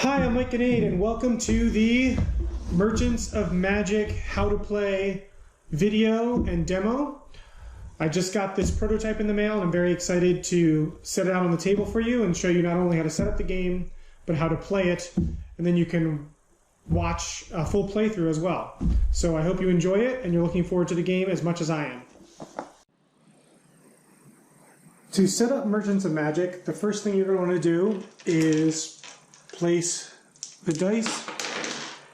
Hi, I'm Mike Ganade, and welcome to the Merchants of Magic How to Play video and demo. I just got this prototype in the mail, and I'm very excited to set it out on the table for you and show you not only how to set up the game, but how to play it, and then you can watch a full playthrough as well. So I hope you enjoy it, and you're looking forward to the game as much as I am. To set up Merchants of Magic, the first thing you're going to want to do is place the dice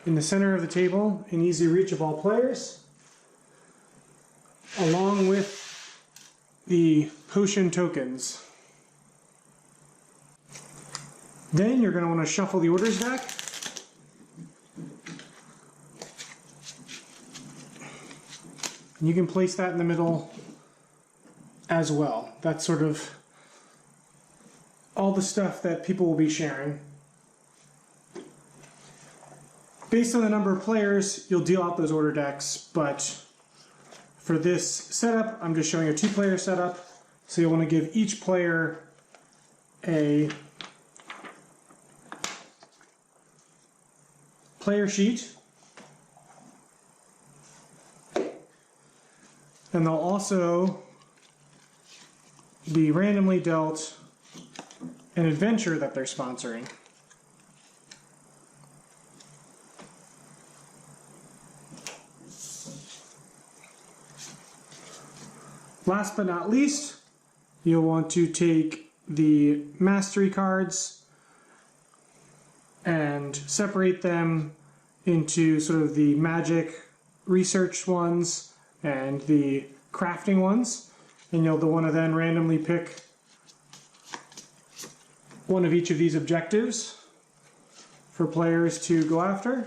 in the center of the table in easy reach of all players, along with the potion tokens. Then you're going to want to shuffle the orders deck. And you can place that in the middle as well. That's sort of all the stuff that people will be sharing. Based on the number of players, you'll deal out those order decks, but for this setup, I'm just showing a two-player setup, so you'll want to give each player a player sheet, and they'll also be randomly dealt an adventure that they're sponsoring. Last but not least, you'll want to take the mastery cards and separate them into sort of the magic research ones and the crafting ones. And you'll want to then randomly pick one of each of these objectives for players to go after.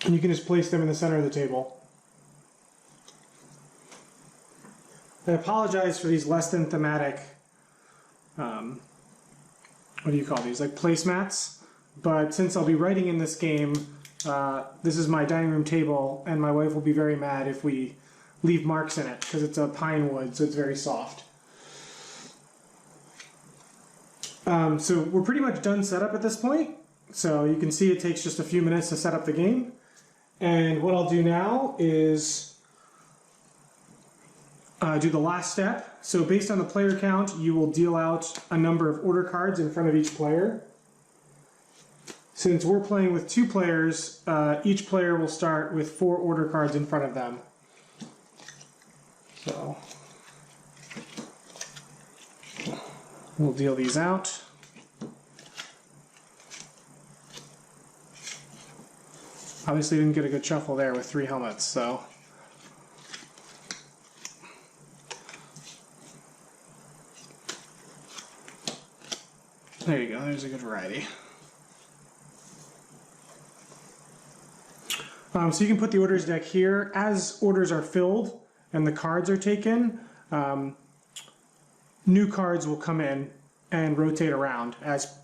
And you can just place them in the center of the table. I apologize for these less than thematic, what do you call these, like placemats, but since I'll be writing in this game, this is my dining room table, and my wife will be very mad if we leave marks in it, because it's a pine wood, so it's very soft. So we're pretty much done setup at this point, so you can see it takes just a few minutes to set up the game. And what I'll do now is do the last step. So based on the player count, you will deal out a number of order cards in front of each player. Since we're playing with two players, each player will start with 4 order cards in front of them. So we'll deal these out. Obviously didn't get a good shuffle there with 3 helmets, so. There you go, there's a good variety. So you can put the orders deck here. As orders are filled and the cards are taken, new cards will come in and rotate around as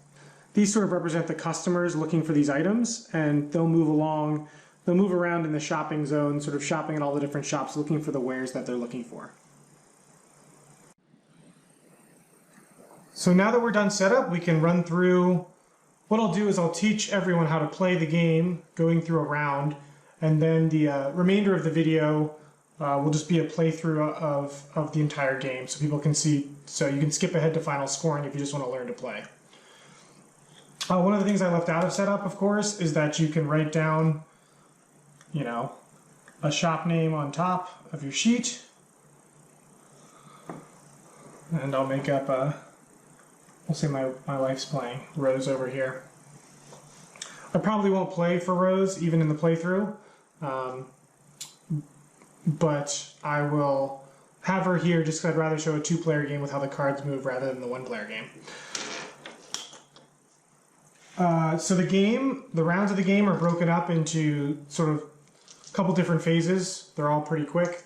these sort of represent the customers looking for these items, and they'll move along, they'll move around in the shopping zone, sort of shopping at all the different shops looking for the wares that they're looking for. So now that we're done setup, we can run through. What I'll do is I'll teach everyone how to play the game, going through a round, and then the remainder of the video will just be a playthrough of the entire game, so people can see, so you can skip ahead to final scoring if you just want to learn to play. One of the things I left out of setup, of course, is that you can write down, you know, a shop name on top of your sheet. And I'll make up a, we'll say my wife's playing Rose over here. I probably won't play for Rose, even in the playthrough, but I will have her here just because I'd rather show a 2-player game with how the cards move rather than the 1-player game. So the rounds of the game are broken up into sort of a couple different phases. They're all pretty quick,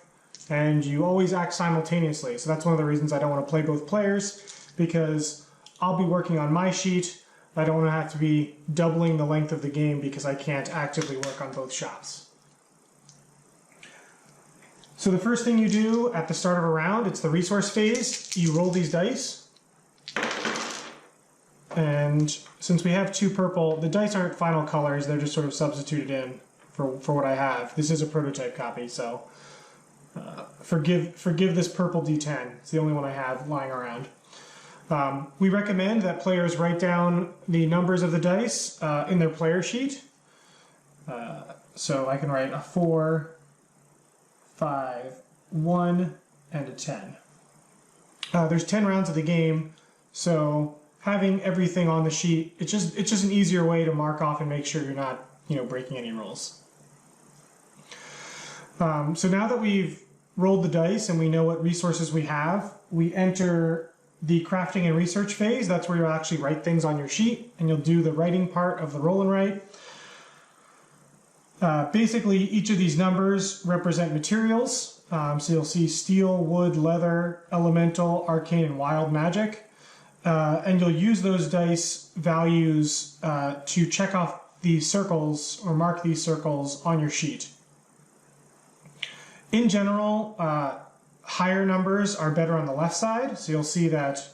and you always act simultaneously. So that's one of the reasons I don't want to play both players, because I'll be working on my sheet. I don't want to have to be doubling the length of the game because I can't actively work on both shops. So the first thing you do at the start of a round, it's the resource phase. You roll these dice. And since we have 2 purple, the dice aren't final colors, they're just sort of substituted in for what I have. This is a prototype copy, so forgive this purple D10. It's the only one I have lying around. We recommend that players write down the numbers of the dice in their player sheet. So I can write a 4, 5, 1, and a 10. There's 10 rounds of the game, so having everything on the sheet, it's just an easier way to mark off and make sure you're not, breaking any rules. So now that we've rolled the dice and we know what resources we have, we enter the crafting and research phase. That's where you'll actually write things on your sheet, and you'll do the writing part of the roll and write. Basically, each of these numbers represent materials. So you'll see steel, wood, leather, elemental, arcane, and wild magic. And you'll use those dice values to check off these circles or mark these circles on your sheet. In general, higher numbers are better on the left side. So you'll see that,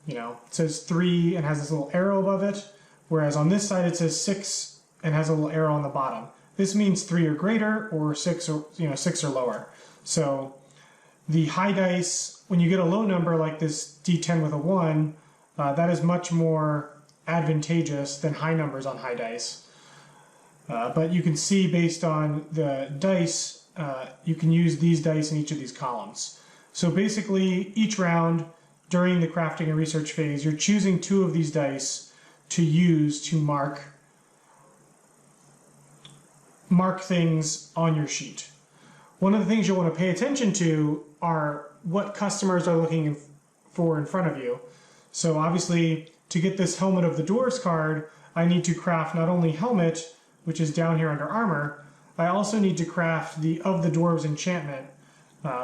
it says 3 and has this little arrow above it. Whereas on this side, it says 6 and has a little arrow on the bottom. This means 3 or greater, or 6 or 6 or lower. So the high dice, when you get a low number like this D10 with a 1, that is much more advantageous than high numbers on high dice. But you can see based on the dice, you can use these dice in each of these columns. So basically, each round during the crafting and research phase, you're choosing 2 of these dice to use to mark things on your sheet. One of the things you'll want to pay attention to are what customers are looking for in front of you. So obviously, to get this Helmet of the Dwarves card, I need to craft not only helmet, which is down here under armor, I also need to craft the Of the Dwarves enchantment,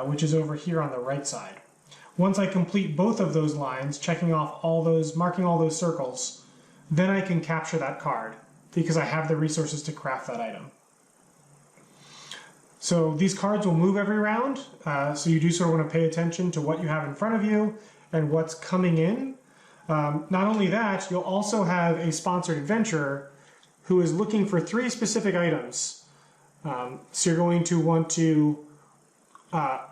which is over here on the right side. Once I complete both of those lines, checking off all those, marking all those circles, then I can capture that card because I have the resources to craft that item. So these cards will move every round, so you do sort of want to pay attention to what you have in front of you and what's coming in. Not only that, you'll also have a sponsored adventurer who is looking for 3 specific items. So you're going to want to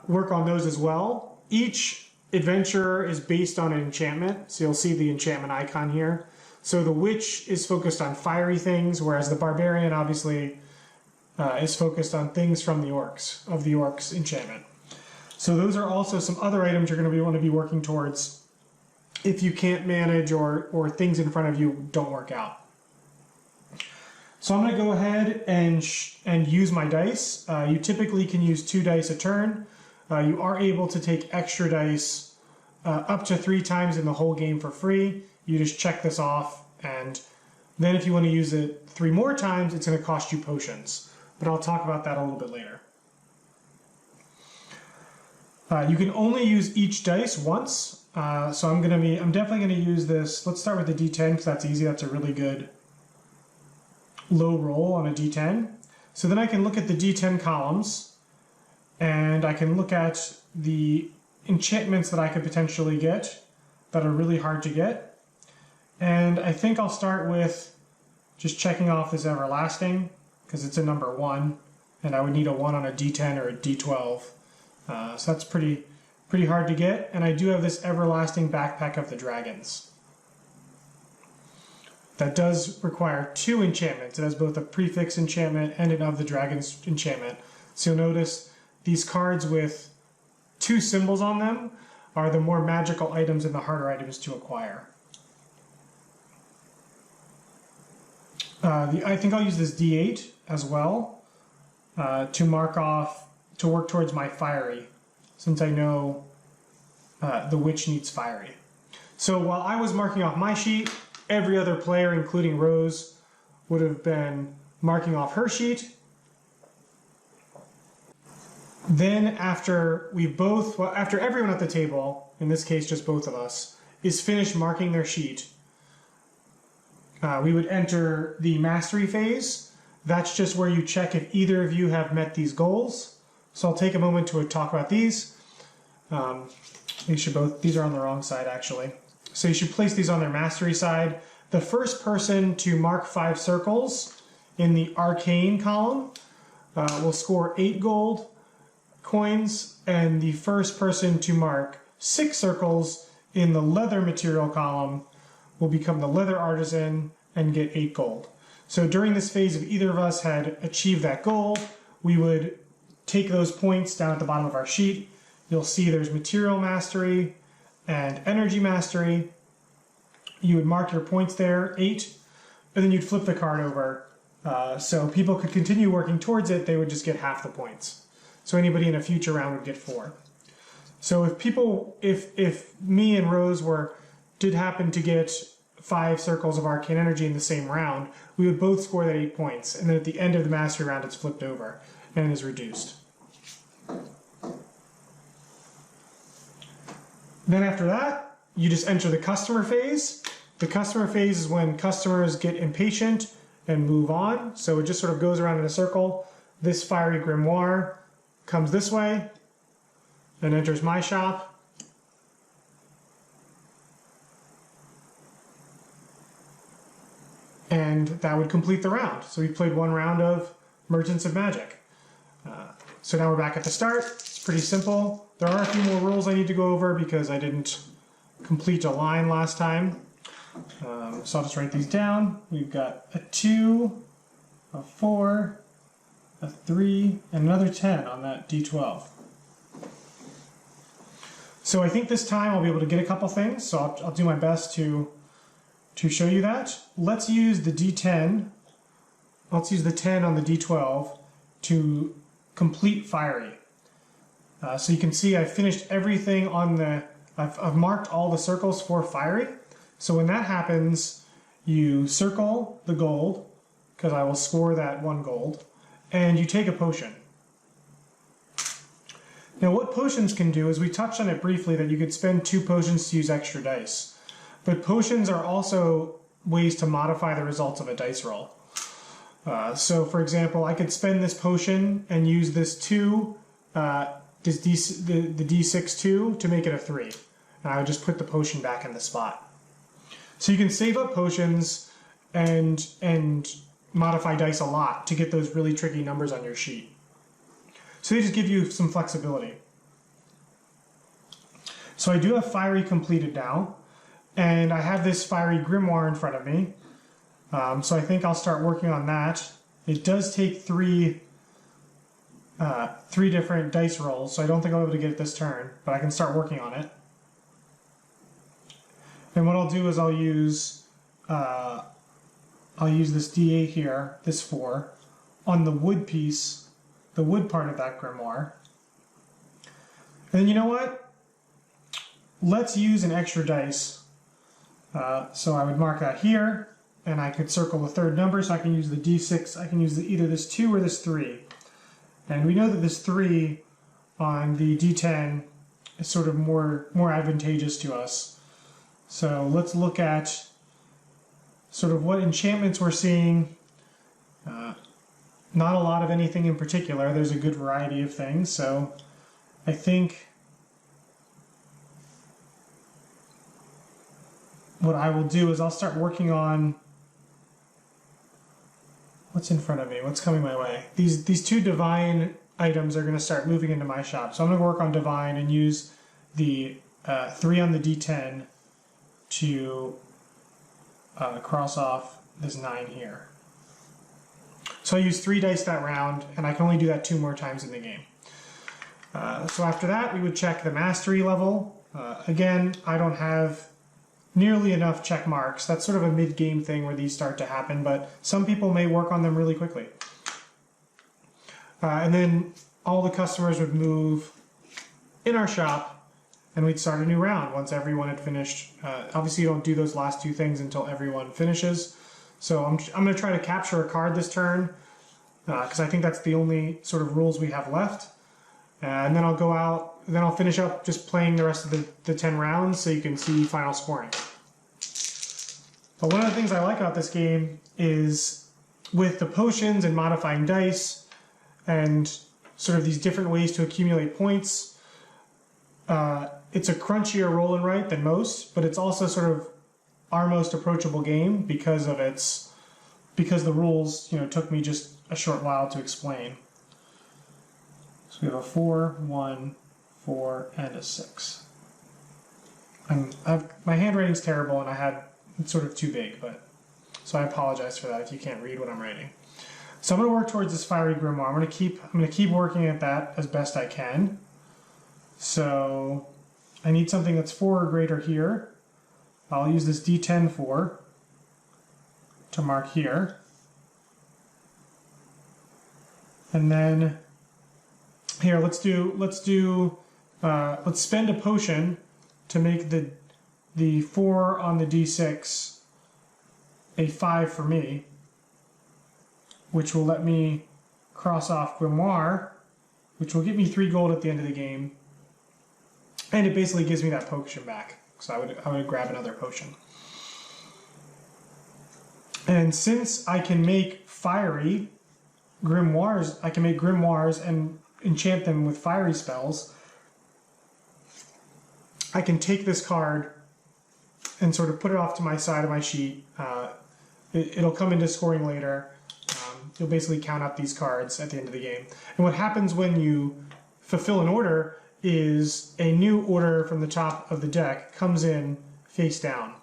work on those as well. Each adventurer is based on an enchantment, so you'll see the enchantment icon here. So the witch is focused on fiery things, whereas the barbarian obviously is focused on things from the orcs enchantment. So those are also some other items you're going to want to be working towards if you can't manage or things in front of you don't work out. So I'm going to go ahead and use my dice. You typically can use 2 dice a turn. You are able to take extra dice up to 3 times in the whole game for free. You just check this off, and then if you want to use it 3 more times, it's going to cost you potions. But I'll talk about that a little bit later. You can only use each dice once, so I'm definitely going to use this. Let's start with the D10 because that's easy. That's a really good low roll on a D10. So then I can look at the D10 columns, and I can look at the enchantments that I could potentially get that are really hard to get. And I think I'll start with just checking off this Everlasting, because it's a number 1, and I would need a 1 on a D10 or a D12. So that's pretty hard to get. And I do have this Everlasting Backpack of the Dragons. That does require 2 enchantments. It has both a prefix enchantment and an Of the Dragons enchantment. So you'll notice these cards with 2 symbols on them are the more magical items and the harder items to acquire. I think I'll use this D8 as well to mark off, to work towards my fiery, since I know the witch needs fiery. So while I was marking off my sheet, every other player, including Rose, would have been marking off her sheet. Then after everyone at the table, in this case just both of us, is finished marking their sheet, we would enter the mastery phase. That's just where you check if either of you have met these goals. So I'll take a moment to talk about these. These are on the wrong side actually. So you should place these on their mastery side. The first person to mark 5 circles in the arcane column will score 8 gold coins, and the first person to mark 6 circles in the leather material column will become the leather artisan and get 8 gold. So during this phase, if either of us had achieved that goal, we would take those points down at the bottom of our sheet. You'll see there's material mastery and energy mastery. You would mark your points there, 8, and then you'd flip the card over. So people could continue working towards it, they would just get half the points. So anybody in a future round would get 4. So if me and Rose did happen to get 5 circles of arcane energy in the same round, we would both score that 8 points. And then at the end of the mastery round, it's flipped over and is reduced. Then after that, you just enter the customer phase. The customer phase is when customers get impatient and move on. So it just sort of goes around in a circle. This fiery grimoire comes this way and enters my shop. And that would complete the round. So we played 1 round of Merchants of Magick. So now we're back at the start. It's pretty simple. There are a few more rules I need to go over because I didn't complete a line last time. So I'll just write these down. We've got a 2, a 4, a 3, and another 10 on that D12. So I think this time I'll be able to get a couple things, so I'll do my best to show you that. Let's use the D10. Let's use the 10 on the D12 to complete Fiery. So you can see I've finished everything on I've marked all the circles for Fiery. So when that happens, you circle the gold, because I will score that 1 gold, and you take a potion. Now what potions can do is, we touched on it briefly, that you could spend 2 potions to use extra dice. But potions are also ways to modify the results of a dice roll. So for example, I could spend this potion and use this 2, the D6 2 to make it a 3. And I would just put the potion back in the spot. So you can save up potions and modify dice a lot to get those really tricky numbers on your sheet. So they just give you some flexibility. So I do have Fiery completed now, and I have this Fiery Grimoire in front of me. So I think I'll start working on that. It does take 3 different dice rolls, so I don't think I'll be able to get it this turn, but I can start working on it. And what I'll do is I'll use this D8 here, this 4, on the wood piece, the wood part of that grimoire. And then you know what? Let's use an extra dice. So I would mark that here, and I could circle the 3rd number, so I can use the D6. I can use either this 2 or this 3. And we know that this 3 on the D10 is sort of more advantageous to us. So let's look at sort of what enchantments we're seeing. Not a lot of anything in particular. There's a good variety of things. So I think what I will do is I'll start working on what's in front of me, what's coming my way. These 2 divine items are going to start moving into my shop. So I'm going to work on divine and use the 3 on the D10 to cross off this 9 here. So I used 3 dice that round, and I can only do that 2 more times in the game. So after that, we would check the mastery level. Again, I don't have nearly enough check marks. That's sort of a mid-game thing where these start to happen, but some people may work on them really quickly. And then all the customers would move in our shop, and we'd start a new round once everyone had finished. Obviously, you don't do those last 2 things until everyone finishes. So I'm going to try to capture a card this turn, because I think that's the only sort of rules we have left. And then I'll go out, then I'll finish up just playing the rest of the 10 rounds so you can see final scoring. But one of the things I like about this game is with the potions and modifying dice and sort of these different ways to accumulate points, it's a crunchier roll and write than most, but it's also sort of our most approachable game because the rules, took me just a short while to explain. So we have a 4, 1, 4, and a 6. My handwriting's terrible, and it's sort of too big, so I apologize for that if you can't read what I'm writing. So I'm going to work towards this fiery grimoire. I'm going to keep working at that as best I can. So I need something that's 4 or greater here. I'll use this D10 4 to mark here. And then here, let's spend a potion to make the 4 on the D6 a 5 for me, which will let me cross off Grimoire, which will give me 3 gold at the end of the game. And it basically gives me that potion back. So I would grab another potion. And since I can make fiery grimoires, I can make grimoires and enchant them with fiery spells, I can take this card and sort of put it off to my side of my sheet. It'll come into scoring later. You'll basically count up these cards at the end of the game. And what happens when you fulfill an order is a new order from the top of the deck comes in face down.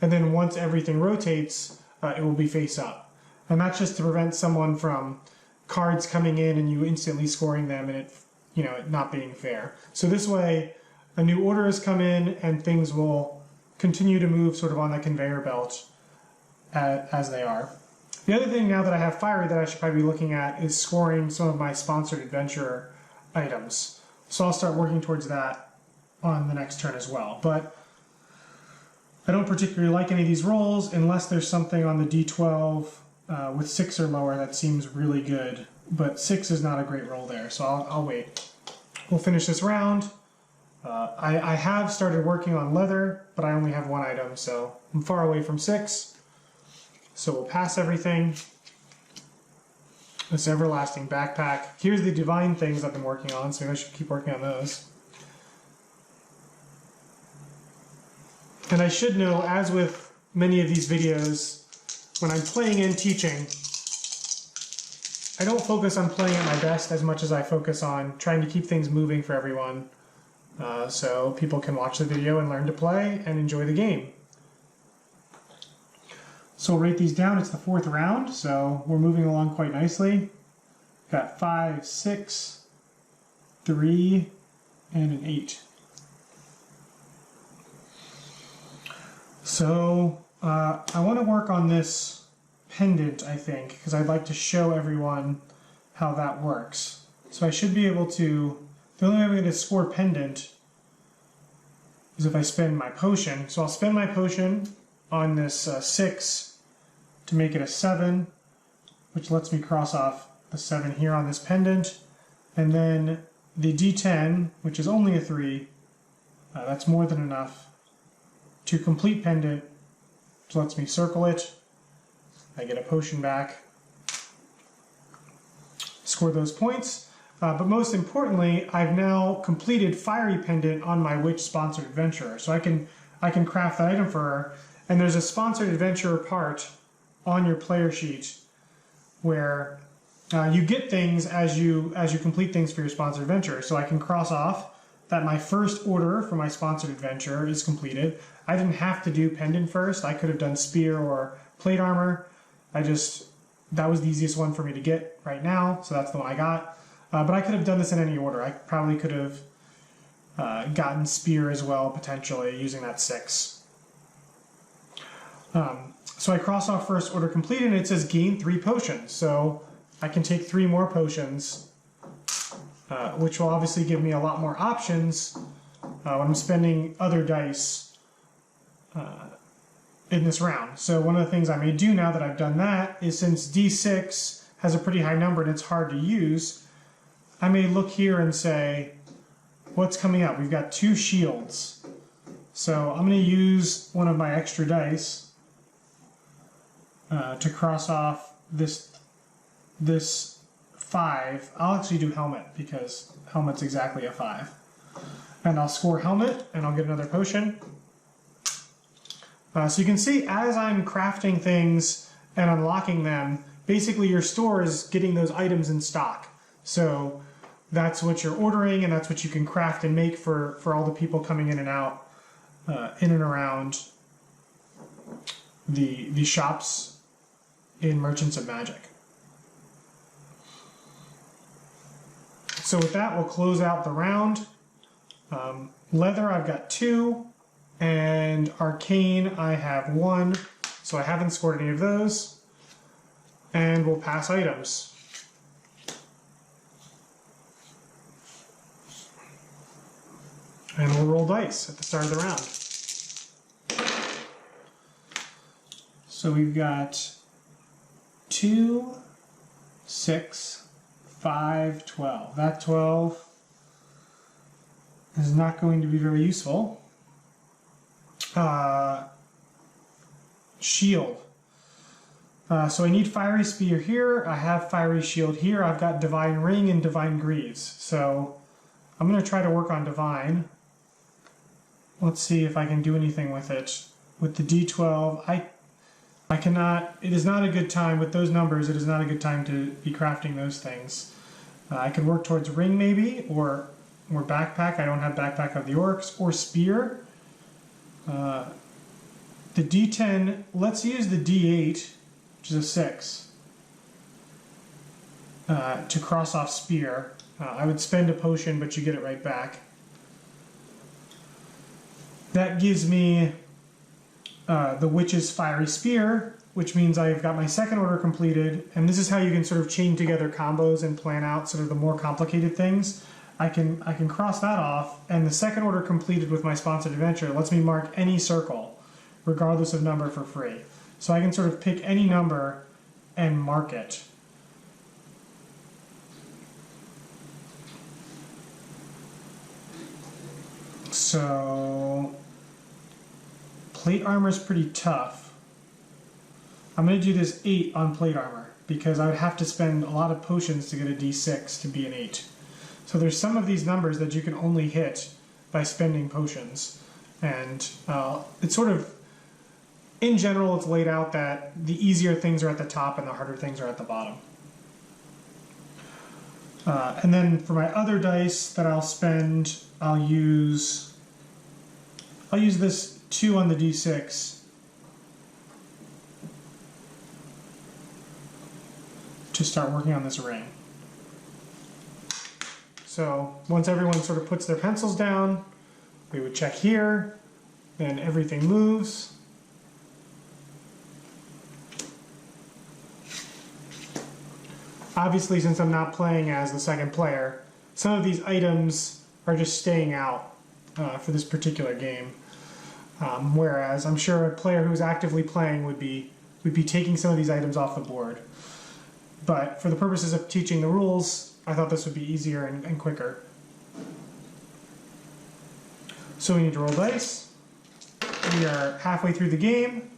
And then once everything rotates, it will be face up. And that's just to prevent someone from cards coming in and you instantly scoring them and it not being fair. So this way, a new order has come in and things will continue to move sort of on the conveyor belt as they are. The other thing now that I have fiery that I should probably be looking at is scoring some of my sponsored adventure items. So I'll start working towards that on the next turn as well. But I don't particularly like any of these rolls unless there's something on the D12 with 6 or lower that seems really good. But 6 is not a great roll there, so I'll wait. We'll finish this round. I have started working on leather, but I only have 1 item, so I'm far away from 6. So we'll pass everything. This everlasting backpack. Here's the divine things I've been working on, so maybe I should keep working on those. And I should know, as with many of these videos, when I'm playing and teaching, I don't focus on playing at my best as much as I focus on trying to keep things moving for everyone, so people can watch the video and learn to play and enjoy the game. So we'll rate these down. It's the 4th round, so we're moving along quite nicely. Got 5, 6, 3, and an 8. So I want to work on this pendant, I think, because I'd like to show everyone how that works. So I should be able to, the only way I'm going to score pendant is if I spend my potion. So I'll spend my potion on this 6 to make it a 7, which lets me cross off the 7 here on this pendant. And then the D10, which is only a 3, that's more than enough to complete pendant, which lets me circle it. I get a potion back, score those points. But most importantly, I've now completed Fiery Pendant on my Witch Sponsored Adventurer. So I can craft that item for her. And there's a Sponsored Adventurer part on your player sheet where you get things as you complete things for your Sponsored Adventurer. So I can cross off that my first order for my Sponsored Adventurer is completed. I didn't have to do Pendant first. I could have done Spear or Plate Armor. That was the easiest one for me to get right now, so that's the one I got. But I could have done this in any order. I probably could have gotten Spear as well, potentially, using that 6. So I cross off first order completed, and it says gain 3 potions. So I can take 3 more potions, which will obviously give me a lot more options when I'm spending other dice in this round. So one of the things I may do now that I've done that is, since D6 has a pretty high number and it's hard to use, I may look here and say, what's coming up? We've got 2 shields. So I'm going to use one of my extra dice to cross off this 5. I'll actually do helmet because helmet's exactly a 5. And I'll score helmet, and I'll get another potion. So you can see as I'm crafting things and unlocking them, basically your store is getting those items in stock. So that's what you're ordering, and that's what you can craft and make for all the people coming in and out, in and around the shops in Merchants of Magic. So with that, we'll close out the round. Leather, I've got 2, and Arcane, I have 1, so I haven't scored any of those. And we'll pass items. And we'll roll dice at the start of the round. So we've got 2, 6, 5, 12. That 12 is not going to be very useful. Shield. So I need Fiery Spear here. I have Fiery Shield here. I've got Divine Ring and Divine Greaves. So I'm going to try to work on Divine. Let's see if I can do anything with it. With the D12, I cannot, it is not a good time, with those numbers, it is not a good time to be crafting those things. I could work towards Ring maybe, or Backpack. I don't have Backpack of the Orcs, or Spear. The D10, let's use the D8, which is a 6, to cross off Spear. I would spend a potion, but you get it right back. That gives me the Witch's Fiery Spear, which means I've got my second order completed, and this is how you can sort of chain together combos and plan out sort of the more complicated things. I can cross that off, and the second order completed with my sponsored adventure lets me mark any circle, regardless of number, for free. So I can sort of pick any number and mark it. So plate armor is pretty tough. I'm going to do this 8 on plate armor because I would have to spend a lot of potions to get a D6 to be an 8. So there's some of these numbers that you can only hit by spending potions. And it's sort of, in general, it's laid out that the easier things are at the top and the harder things are at the bottom. And then for my other dice that I'll spend, I'll use this 2 on the D6 to start working on this ring. So once everyone sort of puts their pencils down, we would check here, then everything moves. Obviously, since I'm not playing as the second player, some of these items are just staying out for this particular game. Whereas I'm sure a player who's actively playing would be taking some of these items off the board. But for the purposes of teaching the rules, I thought this would be easier and quicker. So we need to roll dice. We are halfway through the game.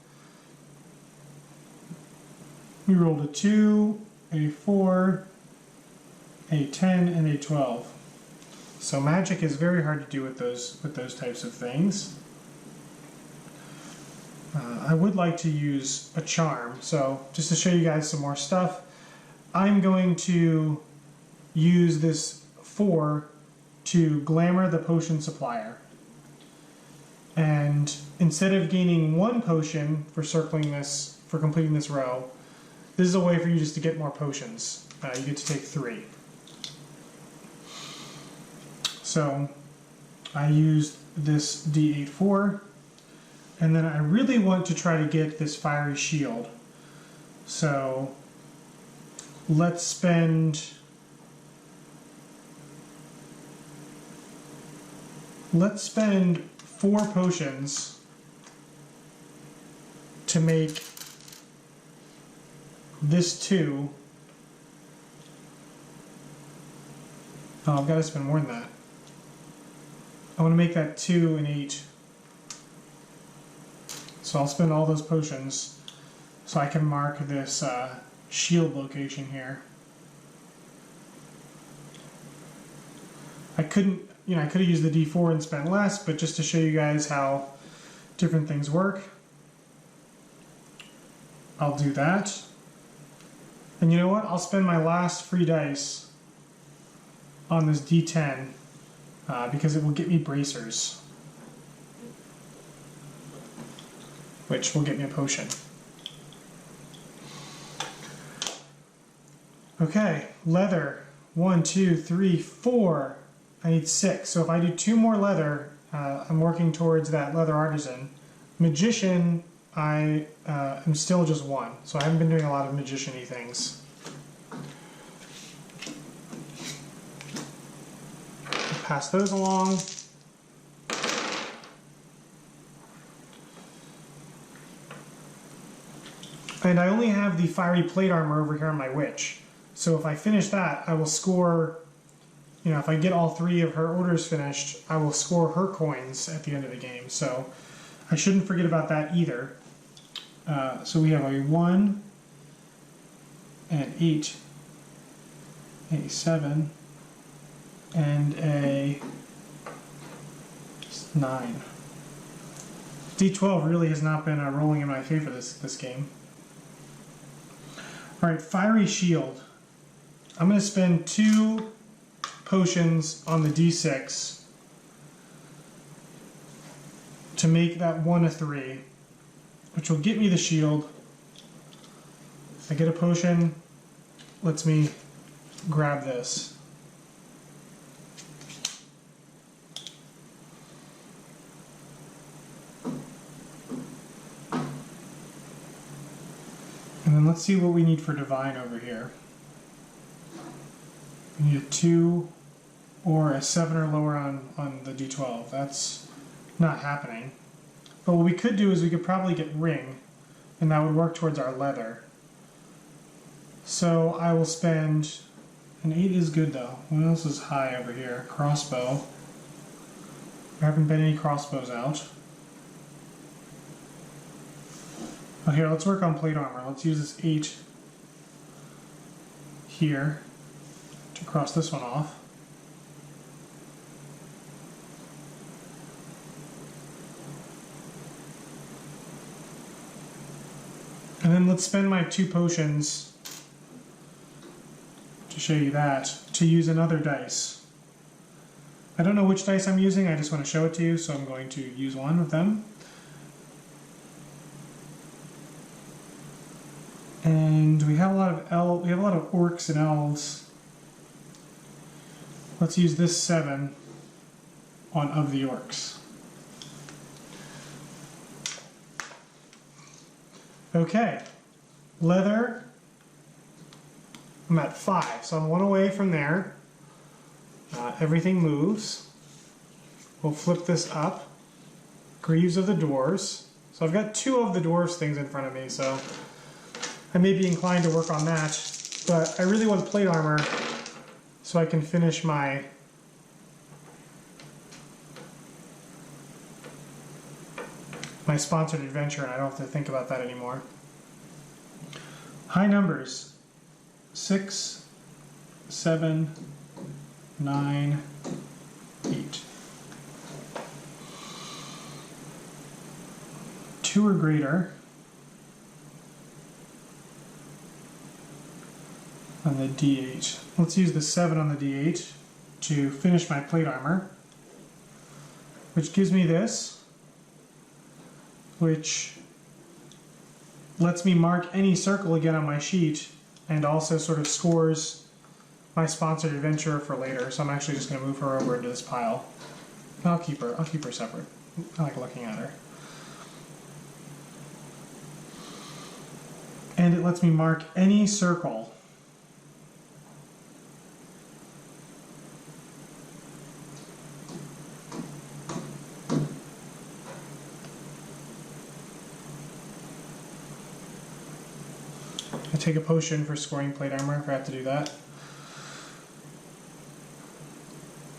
We rolled a 2, a 4, a 10, and a 12. So magic is very hard to do with those types of things. I would like to use a charm. So just to show you guys some more stuff, I'm going to use this 4 to glamour the potion supplier. And instead of gaining 1 potion for completing this row, this is a way for you just to get more potions. You get to take 3. So I used this D8 4, and then I really want to try to get this Fiery Shield. So let's spend 4 potions to make this 2. Oh, I've got to spend more than that. I want to make that 2 and 8. So I'll spend all those potions so I can mark this shield location here. I couldn't, you know, I could have used the D4 and spent less, but just to show you guys how different things work, I'll do that. And you know what? I'll spend my last free dice on this D10 because it will get me bracers, which will get me a potion. Okay, leather. 1, 2, 3, 4. I need 6. So if I do 2 more leather, I'm working towards that leather artisan. Magician, I am still just 1. So I haven't been doing a lot of magician-y things. Pass those along. And I only have the fiery plate armor over here on my witch. So if I finish that, I will score, you know, if I get all 3 of her orders finished, I will score her coins at the end of the game. So I shouldn't forget about that either. So we have a 1, an 8, a 7, and a 9. D12 really has not been rolling in my favor this game. Alright, fiery shield. I'm going to spend 2 potions on the D6 to make that 1 a 3, which will get me the shield. I get a potion, lets me grab this. And then let's see what we need for divine over here. We need a 2 or a 7 or lower on the D12. That's not happening. But what we could do is we could probably get ring, and that would work towards our leather. So I will spend, an 8 is good though. What else is high over here? Crossbow. There haven't been any crossbows out. Oh, here, let's work on plate armor. Let's use this 8 here to cross this one off. And then let's spend my 2 potions to show you that, to use another dice. I don't know which dice I'm using, I just want to show it to you, so I'm going to use one of them. And we have a lot of orcs and elves. Let's use this 7 on of the orcs. Okay, leather, I'm at 5, so I'm 1 away from there. Everything moves. We'll flip this up. Greaves of the Dwarves. So I've got 2 of the Dwarves things in front of me, so I may be inclined to work on that, but I really want plate armor so I can finish my sponsored adventure and I don't have to think about that anymore. High numbers: 6, 7, 9, 8. 2 or greater on the D8. Let's use the 7 on the D8 to finish my plate armor, which gives me this, which lets me mark any circle again on my sheet and also sort of scores my sponsored adventure for later. So I'm actually just going to move her over into this pile. I'll keep her separate. I like looking at her. And it lets me mark any circle. I take a potion for scoring plate armor, I forgot to do that.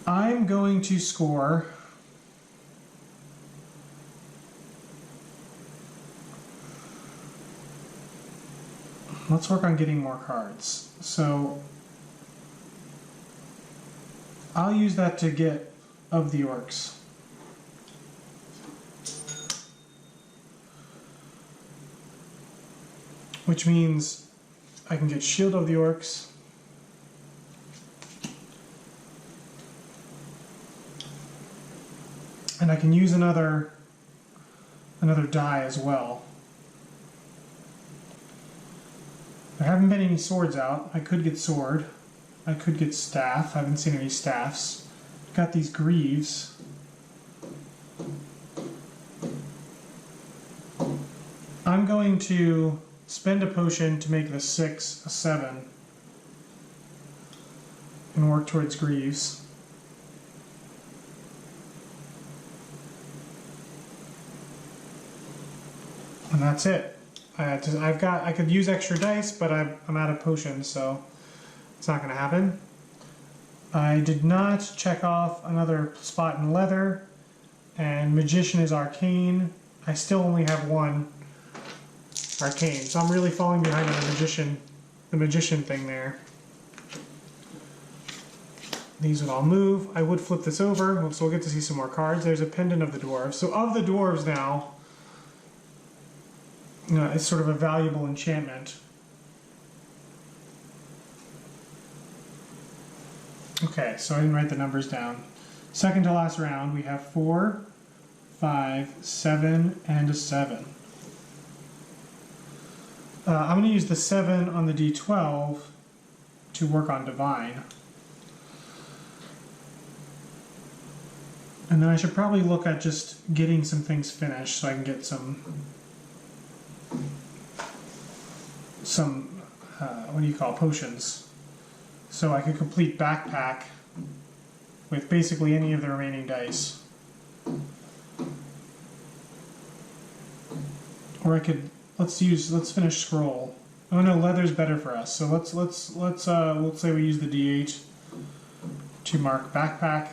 I'm going to score let's work on getting more cards. So I'll use that to get of the orcs. Which means I can get Shield of the Orcs. And I can use another die as well. There haven't been any swords out. I could get sword. I could get staff. I haven't seen any staffs. Got these greaves. I'm going to spend a potion to make the 6 a 7 and work towards greaves. And that's it. I could use extra dice, but I'm out of potions, so it's not going to happen. I did not check off another spot in leather, and magician is arcane. I still only have one arcane, so I'm really falling behind on the magician thing there. These would all move. I would flip this over, so we'll get to see some more cards. There's a pendant of the dwarves. So of the dwarves now, it's sort of a valuable enchantment. Okay, so I didn't write the numbers down. Second to last round, we have 4, 5, 7, and a 7. I'm going to use the 7 on the D12 to work on Divine. And then I should probably look at just getting some things finished so I can get some what do you call potions. So I could complete backpack with basically any of the remaining dice. Or I could let's finish scroll. Oh no, leather's better for us. So let's say we use the D8 to mark backpack.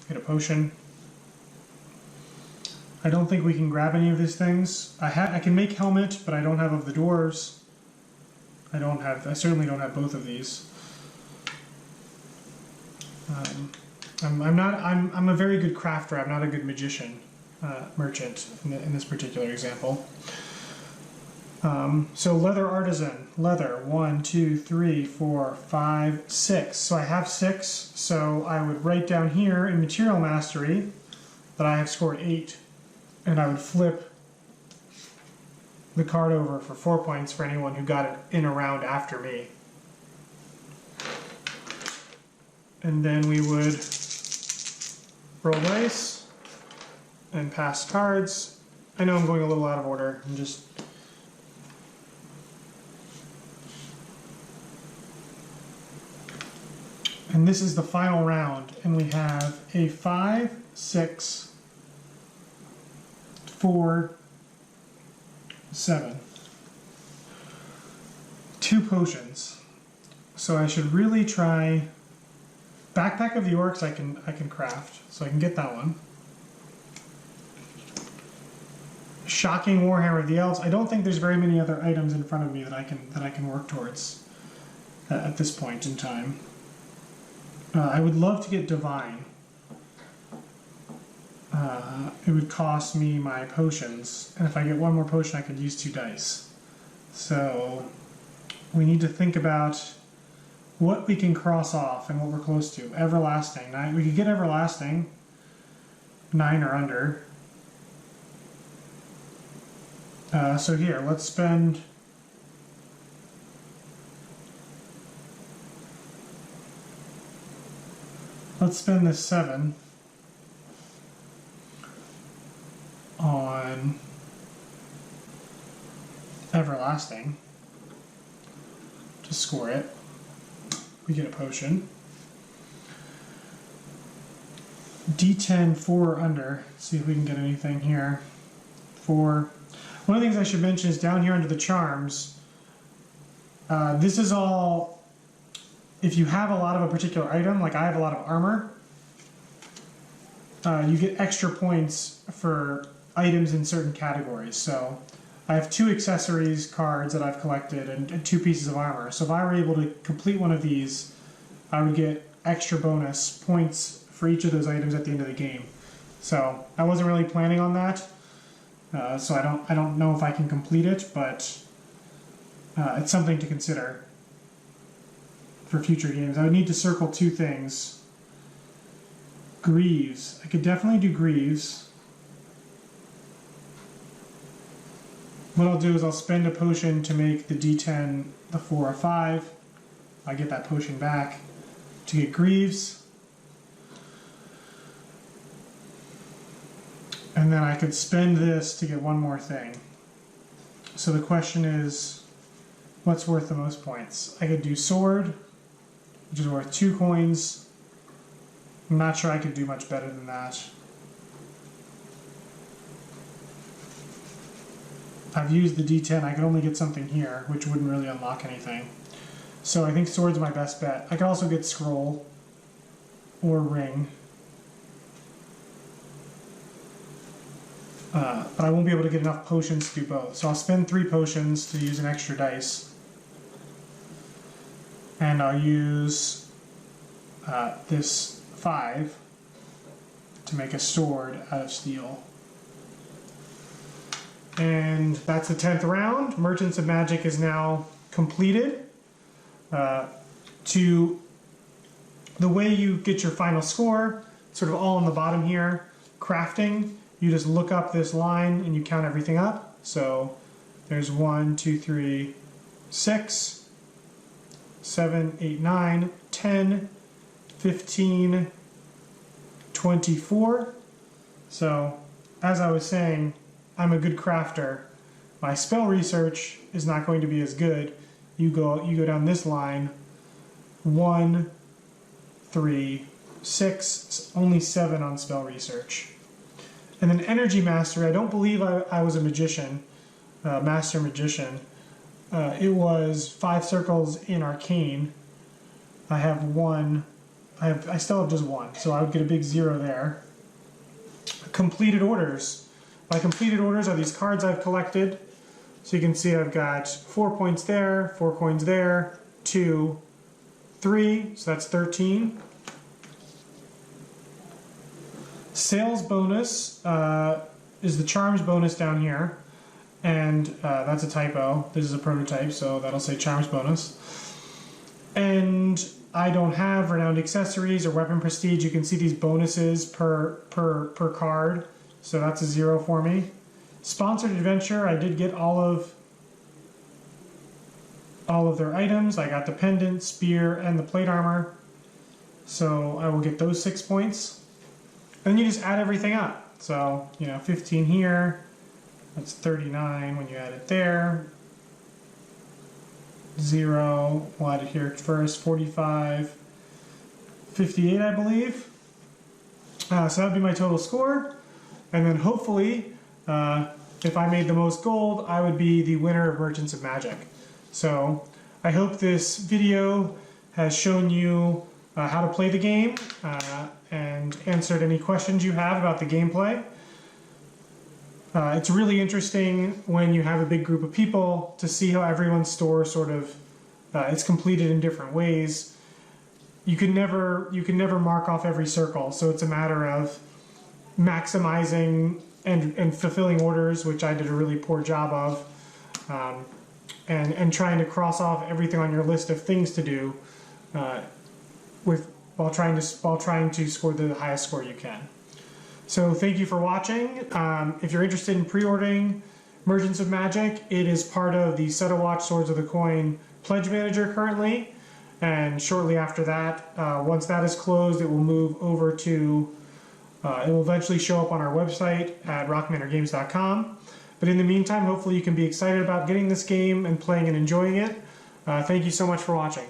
Get a potion. I don't think we can grab any of these things. I can make helmet, but I don't have of the dwarves. I certainly don't have both of these. I'm a very good crafter. I'm not a good magician, merchant in this particular example. So leather artisan, leather, 1, 2, 3, 4, 5, 6. So I have 6. So I would write down here in material mastery that I have scored 8, and I would flip the card over for 4 points for anyone who got it in a round after me. And then we would roll dice and pass cards. I know I'm going a little out of order. I'm just... And this is the final round, and we have a 5, 6, 4, 7. 2 potions. So I should really try... Backpack of the Orcs I can craft, so I can get that one. Shocking Warhammer of the Elves. I don't think there's very many other items in front of me that I can work towards at this point in time. I would love to get Divine. It would cost me my potions, and if I get one more potion, I could use 2 dice. So we need to think about what we can cross off and what we're close to. Everlasting. We could get Everlasting. 9 or under. So here, let's spend... Let's spend this 7 on Everlasting to score it. We get a potion. D10 4 or under. See if we can get anything here. 4. One of the things I should mention is down here under the charms. This is all. If you have a lot of a particular item, like I have a lot of armor, you get extra points for items in certain categories. So I have 2 accessories cards that I've collected and 2 pieces of armor. So if I were able to complete one of these, I would get extra bonus points for each of those items at the end of the game. So I wasn't really planning on that, so I don't know if I can complete it, but it's something to consider for future games. I would need to circle 2 things. Greaves. I could definitely do Greaves. What I'll do is I'll spend a potion to make the D10 the 4 or 5. I get that potion back to get Greaves. And then I could spend this to get one more thing. So the question is, what's worth the most points? I could do Sword, which is worth 2 coins. I'm not sure I could do much better than that. I've used the D10, I could only get something here, which wouldn't really unlock anything. So I think Sword's my best bet. I could also get Scroll or Ring. But I won't be able to get enough potions to do both. So I'll spend 3 potions to use an extra dice. And I'll use this 5 to make a sword out of steel. And that's the 10th round. Merchants of Magic is now completed. To the way you get your final score, sort of all on the bottom here. Crafting, you just look up this line and you count everything up. So there's 1, 2, 3, 6, 7, 8, 9, 10, 15, 24. So as I was saying, I'm a good crafter. My spell research is not going to be as good. You go down this line. 1, 3, 6, only 7 on spell research. And then energy mastery, I don't believe I was a magician, master magician. It was 5 circles in arcane. I have 1. I still have just 1, so I would get a big 0 there. Completed orders. My completed orders are these cards I've collected. So you can see I've got 4 points there, 4 coins there, 2, 3, so that's 13. Sales bonus is the charms bonus down here, and that's a typo. This is a prototype, so that'll say charms bonus. And I don't have renowned accessories or weapon prestige. You can see these bonuses per card, so that's a 0 for me. Sponsored adventure, I did get all of their items. I got the pendant, spear, and the plate armor, so I will get those 6 points. And then you just add everything up. So, 15 here, that's 39 when you add it there. 0, we'll add it here first, 45, 58 I believe. So that would be my total score. And then hopefully, if I made the most gold, I would be the winner of Merchants of Magic. So I hope this video has shown you how to play the game and answered any questions you have about the gameplay. It's really interesting when you have a big group of people to see how everyone's store sort of is completed in different ways. You can never mark off every circle, so it's a matter of maximizing and fulfilling orders, which I did a really poor job of, and trying to cross off everything on your list of things to do while trying to score the highest score you can. So thank you for watching. If you're interested in pre-ordering Merchants of Magic, it is part of the Set a Watch Swords of the Coin Pledge Manager currently, and shortly after that, once that is closed, it will move over to, it will eventually show up on our website at rockmanorgames.com. But in the meantime, hopefully you can be excited about getting this game and playing and enjoying it. Thank you so much for watching.